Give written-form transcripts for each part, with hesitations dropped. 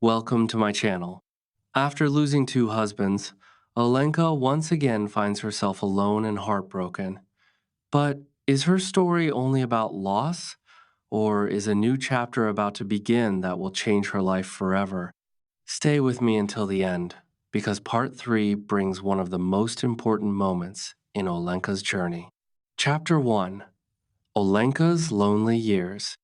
Welcome to my channel. After losing two husbands, Olenka once again finds herself alone and heartbroken. But is her story only about loss, or is a new chapter about to begin that will change her life forever? Stay with me until the end, because part 3 brings one of the most important moments in Olenka's journey. Chapter 1: Olenka's Lonely Years.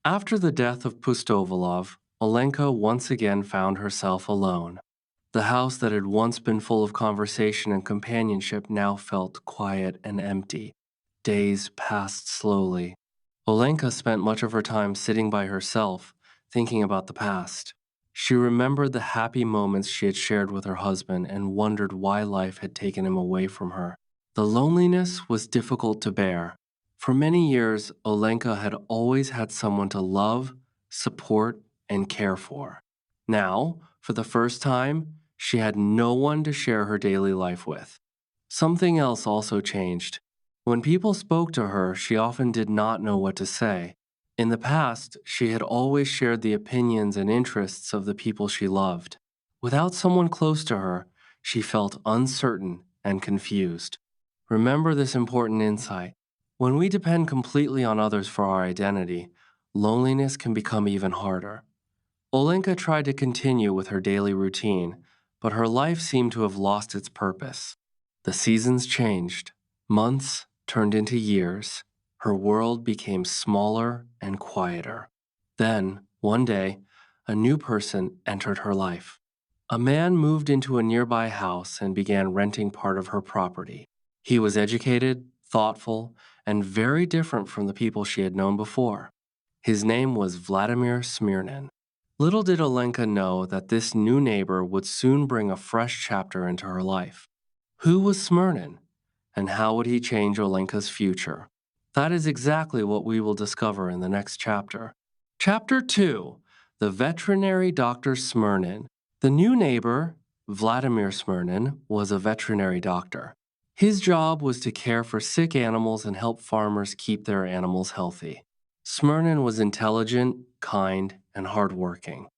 After the death of Pustovalov, Olenka once again found herself alone. The house that had once been full of conversation and companionship now felt quiet and empty. Days passed slowly. Olenka spent much of her time sitting by herself, thinking about the past. She remembered the happy moments she had shared with her husband and wondered why life had taken him away from her. The loneliness was difficult to bear. For many years, Olenka had always had someone to love, support, and care for. Now, for the first time, she had no one to share her daily life with. Something else also changed. When people spoke to her, she often did not know what to say. In the past, she had always shared the opinions and interests of the people she loved. Without someone close to her, she felt uncertain and confused. Remember this important insight. When we depend completely on others for our identity, loneliness can become even harder. Olenka tried to continue with her daily routine, but her life seemed to have lost its purpose. The seasons changed. Months turned into years. Her world became smaller and quieter. Then, one day, a new person entered her life. A man moved into a nearby house and began renting part of her property. He was educated, thoughtful, and very different from the people she had known before. His name was Vladimir Smirnin. Little did Olenka know that this new neighbor would soon bring a fresh chapter into her life. Who was Smirnin, and how would he change Olenka's future? That is exactly what we will discover in the next chapter. Chapter 2: The Veterinary Doctor Smirnin. The new neighbor, Vladimir Smirnin, was a veterinary doctor. His job was to care for sick animals and help farmers keep their animals healthy. Smirnin was intelligent, kind, and hardworking.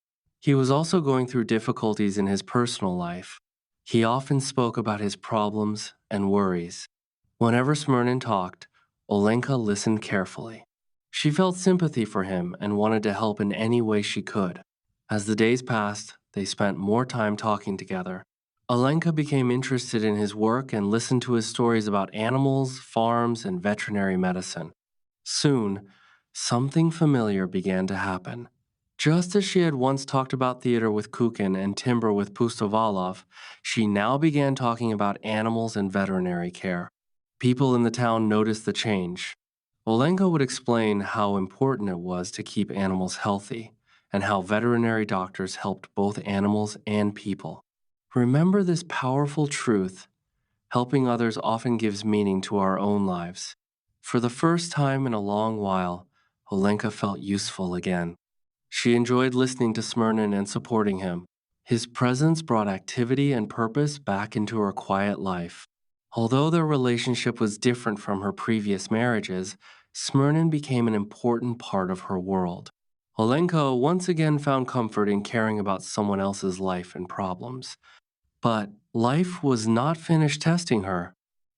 He was also going through difficulties in his personal life. He often spoke about his problems and worries. Whenever Smirnin talked, Olenka listened carefully. She felt sympathy for him and wanted to help in any way she could. As the days passed, they spent more time talking together. Olenka became interested in his work and listened to his stories about animals, farms, and veterinary medicine. Soon, something familiar began to happen. Just as she had once talked about theater with Kukin and timber with Pustovalov, she now began talking about animals and veterinary care. People in the town noticed the change. Olenka would explain how important it was to keep animals healthy and how veterinary doctors helped both animals and people. Remember this powerful truth: helping others often gives meaning to our own lives. For the first time in a long while, Olenka felt useful again. She enjoyed listening to Smirnin and supporting him. His presence brought activity and purpose back into her quiet life. Although their relationship was different from her previous marriages, Smirnin became an important part of her world. Olenka once again found comfort in caring about someone else's life and problems. But life was not finished testing her.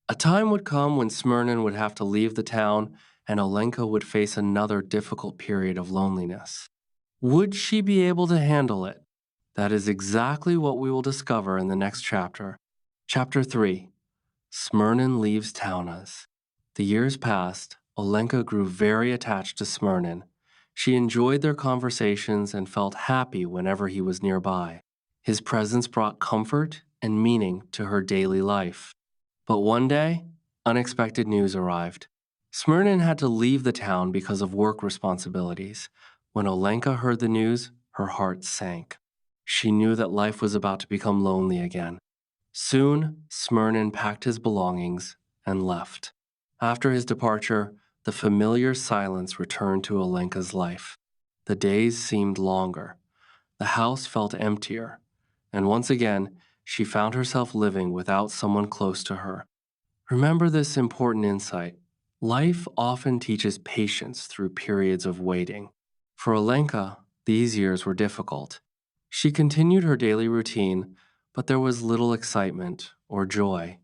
A time would come when Smirnin would have to leave the town and Olenka would face another difficult period of loneliness. Would she be able to handle it? That is exactly what we will discover in the next chapter. Chapter 3: Smirnin Leaves Taunas. The years passed. Olenka grew very attached to Smirnin. She enjoyed their conversations and felt happy whenever he was nearby. His presence brought comfort and meaning to her daily life. But one day, unexpected news arrived. Smirnin had to leave the town because of work responsibilities. When Olenka heard the news, her heart sank. She knew that life was about to become lonely again. Soon, Smirnin packed his belongings and left. After his departure, the familiar silence returned to Olenka's life. The days seemed longer. The house felt emptier. And once again, she found herself living without someone close to her. Remember this important insight. Life often teaches patience through periods of waiting. For Olenka, these years were difficult. She continued her daily routine, but there was little excitement or joy.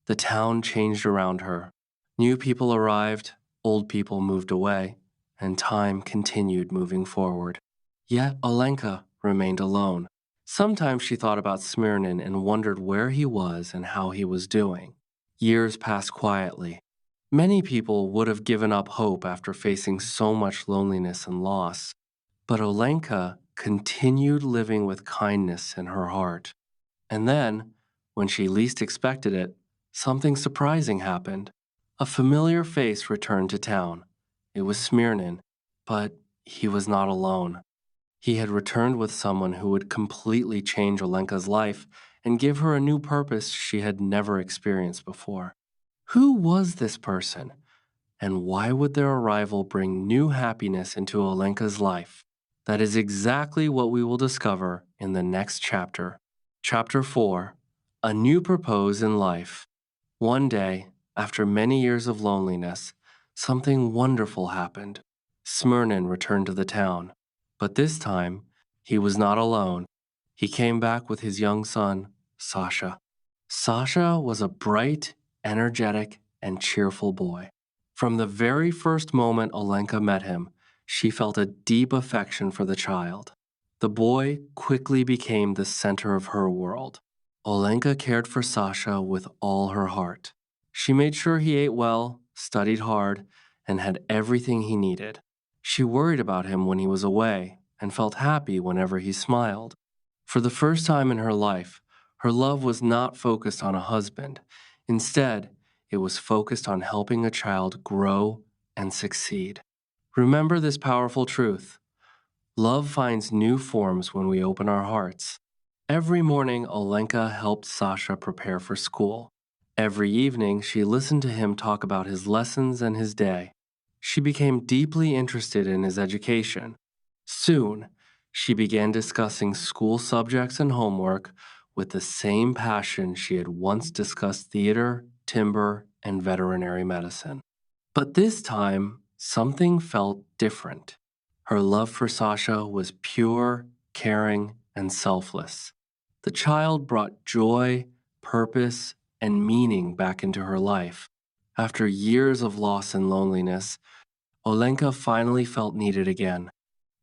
The town changed around her. New people arrived, old people moved away, and time continued moving forward. Yet Olenka remained alone. Sometimes she thought about Smirnin and wondered where he was and how he was doing. Years passed quietly. Many people would have given up hope after facing so much loneliness and loss, but Olenka continued living with kindness in her heart. And then, when she least expected it, something surprising happened. A familiar face returned to town. It was Smirnin, but he was not alone. He had returned with someone who would completely change Olenka's life and give her a new purpose she had never experienced before. Who was this person, and why would their arrival bring new happiness into Olenka's life? That is exactly what we will discover in the next chapter. Chapter 4: A New Purpose in Life. One day, after many years of loneliness, something wonderful happened. Smirnin returned to the town. But this time, he was not alone. He came back with his young son, Sasha. Sasha was a bright, energetic, and cheerful boy. From the very first moment Olenka met him, she felt a deep affection for the child. The boy quickly became the center of her world. Olenka cared for Sasha with all her heart. She made sure he ate well, studied hard, and had everything he needed. She worried about him when he was away and felt happy whenever he smiled. For the first time in her life, her love was not focused on a husband. Instead, it was focused on helping a child grow and succeed. Remember this powerful truth. Love finds new forms when we open our hearts. Every morning, Olenka helped Sasha prepare for school. Every evening, she listened to him talk about his lessons and his day. She became deeply interested in his education. Soon, she began discussing school subjects and homework with the same passion she had once discussed theater, timber, and veterinary medicine. But this time, something felt different. Her love for Sasha was pure, caring, and selfless. The child brought joy, purpose, and meaning back into her life. After years of loss and loneliness, Olenka finally felt needed again.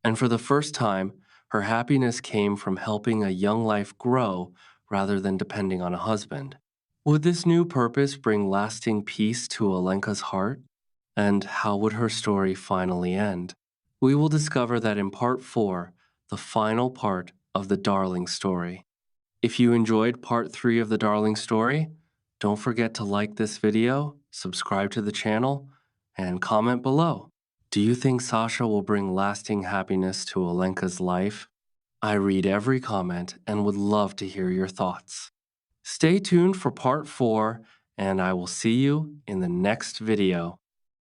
And for the first time, her happiness came from helping a young life grow rather than depending on a husband. Would this new purpose bring lasting peace to Olenka's heart? And how would her story finally end? We will discover that in part 4, the final part of the Darling story. If you enjoyed part 3 of the Darling story, don't forget to like this video, subscribe to the channel, and comment below. Do you think Sasha will bring lasting happiness to Olenka's life? I read every comment and would love to hear your thoughts. Stay tuned for part 4, and I will see you in the next video.